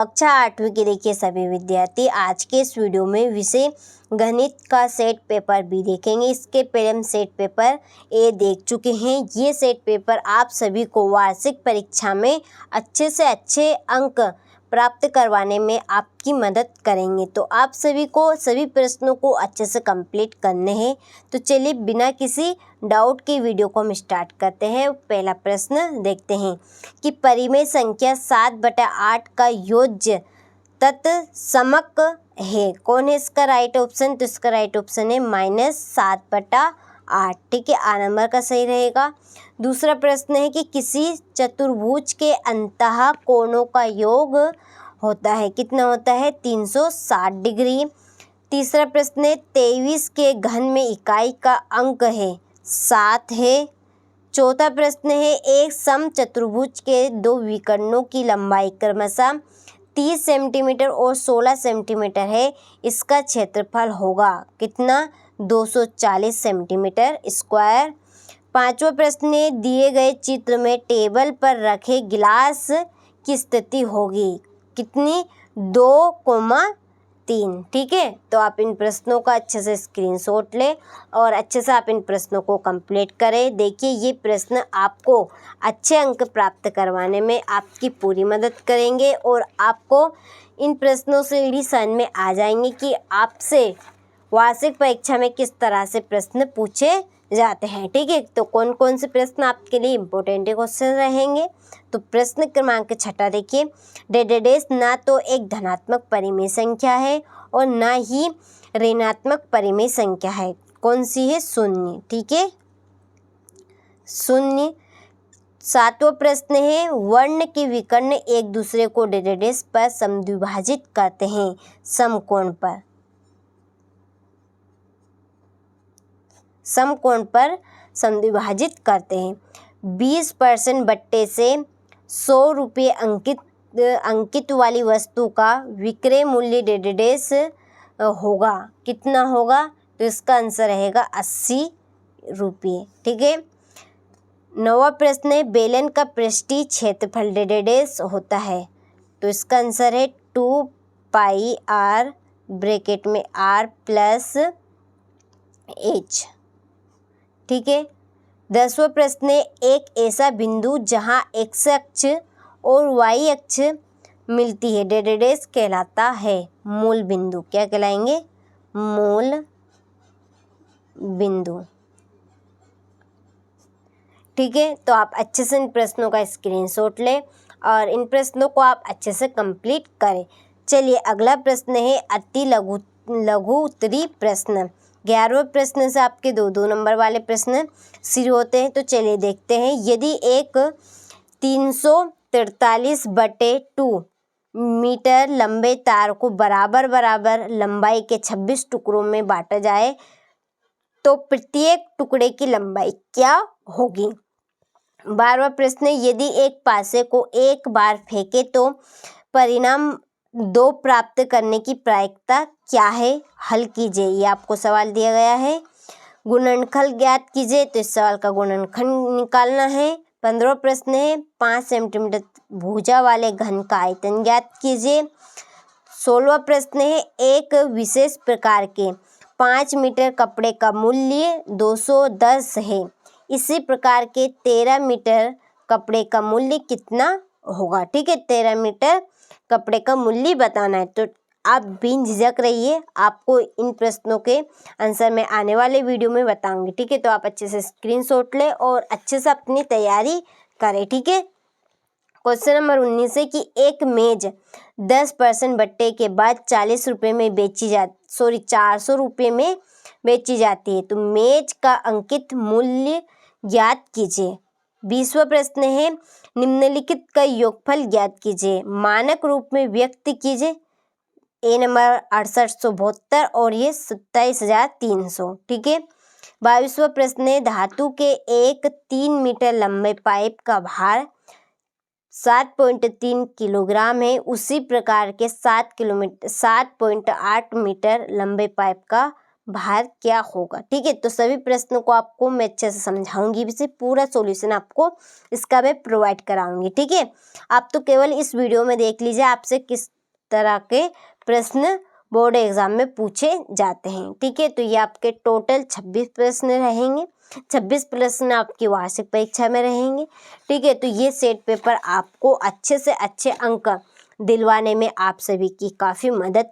कक्षा 8वीं के देखिए सभी विद्यार्थी, आज के इस वीडियो में विषय गणित का सेट पेपर बी देखेंगे। इसके पहले हम सेट पेपर ए देख चुके हैं। ये सेट पेपर आप सभी को वार्षिक परीक्षा में अच्छे से अच्छे अंक प्राप्त करवाने में आपकी मदद करेंगे। तो आप सभी को सभी प्रश्नों को अच्छे से कंप्लीट करने हैं। तो चलिए बिना किसी डाउट के वीडियो को हम स्टार्ट करते हैं। पहला प्रश्न देखते हैं कि परिमेय संख्या 7/8 का योज्य तत्समक है। कौन है इसका राइट ऑप्शन? तो इसका राइट ऑप्शन है -7/8। ठीक है, आ नंबर का सही रहेगा। दूसरा प्रश्न है कि किसी चतुर्भुज के अंतः कोणों का योग होता है, कितना होता है? 360 डिग्री। तीसरा प्रश्न है 23 के घन में इकाई का अंक है 7 है। चौथा प्रश्न है एक सम चतुर्भुज के दो विकर्णों की लंबाई क्रमशः 30 सेंटीमीटर और 16 सेंटीमीटर है, इसका क्षेत्रफल होगा कितना? 240 सेंटीमीटर स्क्वायर। पांचवा प्रश्न है दिए गए चित्र में टेबल पर रखे गिलास की स्थिति होगी कितनी? 2,3। ठीक है, तो आप इन प्रश्नों का अच्छे से स्क्रीनशॉट लें और अच्छे से आप इन प्रश्नों को कंप्लीट करें। देखिए ये प्रश्न आपको अच्छे अंक प्राप्त करवाने में आपकी पूरी मदद करेंगे और आपको इन प्रश्नों से भी समझ में आ जाएंगे कि आपसे वार्षिक परीक्षा में किस तरह से प्रश्न पूछे जाते हैं। ठीक है, तो कौन कौन से प्रश्न आपके लिए इम्पोर्टेंट क्वेश्चन रहेंगे। तो प्रश्न क्रमांक 6 देखिए, डेडेडेस ना तो एक धनात्मक परिमेय संख्या है और ना ही ऋणात्मक परिमेय संख्या है। कौन सी है? शून्य। ठीक है, शून्य। सातवां प्रश्न है वर्ण के विकर्ण एक दूसरे को डेडेडेस पर समद्विभाजित करते हैं समकोण पर। समकोण पर समद्विभाजित करते हैं। 20% बट्टे से 100 रुपये अंकित वाली वस्तु का विक्रय मूल्य डेडेडेस होगा कितना होगा? तो इसका आंसर रहेगा 80 रुपये। ठीक है। 9वां प्रश्न है बेलन का पृष्ठीय क्षेत्रफल डेडेडेस होता है, तो इसका आंसर है 2πr ब्रैकेट में r प्लस h। ठीक है। 10वां प्रश्न है एक ऐसा बिंदु जहां x अक्ष और y अक्ष मिलती है डेडेडेस कहलाता है मूल बिंदु। क्या कहलाएंगे? मूल बिंदु। ठीक है, तो आप अच्छे से इन प्रश्नों का स्क्रीनशॉट लें और इन प्रश्नों को आप अच्छे से कंप्लीट करें। चलिए अगला प्रश्न है अति लघु उत्तरी प्रश्न। 11वें प्रश्न से आपके 2-2 नंबर वाले प्रश्न शुरू होते हैं। तो चलिए देखते हैं, यदि एक 343/2 मीटर लंबे तार को बराबर बराबर लंबाई के 26 टुकड़ों में बांटा जाए तो प्रत्येक टुकड़े की लंबाई क्या होगी? 12वां प्रश्न है यदि एक पासे को एक बार फेंके तो परिणाम 2 प्राप्त करने की प्रायिकता क्या है? हल कीजिए। ये आपको सवाल दिया गया है। गुणनफल ज्ञात कीजिए, तो इस सवाल का गुणनफल निकालना है। 15वां प्रश्न है 5 सेंटीमीटर भुजा वाले घन का आयतन ज्ञात कीजिए। 16वां प्रश्न है एक विशेष प्रकार के 5 मीटर कपड़े का मूल्य 210 है, इसी प्रकार के 13 मीटर कपड़े का मूल्य कितना होगा? ठीक है, 13 मीटर कपड़े का मूल्य बताना है। तो आप बेझिझक रहिए, आपको इन प्रश्नों के आंसर मैं आने वाले वीडियो में बताऊंगी। ठीक है, तो आप अच्छे से स्क्रीनशॉट लें और अच्छे से अपनी तैयारी करें। ठीक है। क्वेश्चन नंबर 19 है कि एक मेज 10% बट्टे के बाद 40 रुपये में 400 रुपये में बेची जाती है, तो मेज का अंकित मूल्य ज्ञात कीजिए। 20वां प्रश्न है निम्नलिखित का योगफल ज्ञात कीजिए, मानक रूप में व्यक्त कीजिए। ए नंबर 6872 और ये 27,300। ठीक है। 22वां प्रश्न है धातु के एक 3 मीटर लंबे पाइप का भार 7.3 किलोग्राम है, उसी प्रकार के 7.8 मीटर लंबे पाइप का भार क्या होगा। ठीक है, तो सभी प्रश्नों को आपको मैं अच्छे से समझाऊंगी, इसे पूरा सॉल्यूशन आपको इसका मैं प्रोवाइड कराऊंगी। ठीक है, आप तो केवल इस वीडियो में देख लीजिए आपसे किस तरह के प्रश्न बोर्ड एग्जाम में पूछे जाते हैं। ठीक है, तो ये आपके टोटल 26 प्रश्न रहेंगे। 26 प्रश्न आपकी वार्षिक परीक्षा में रहेंगे। ठीक है, तो ये सेट पेपर आपको अच्छे से अच्छे अंक दिलवाने में आप सभी की काफ़ी मदद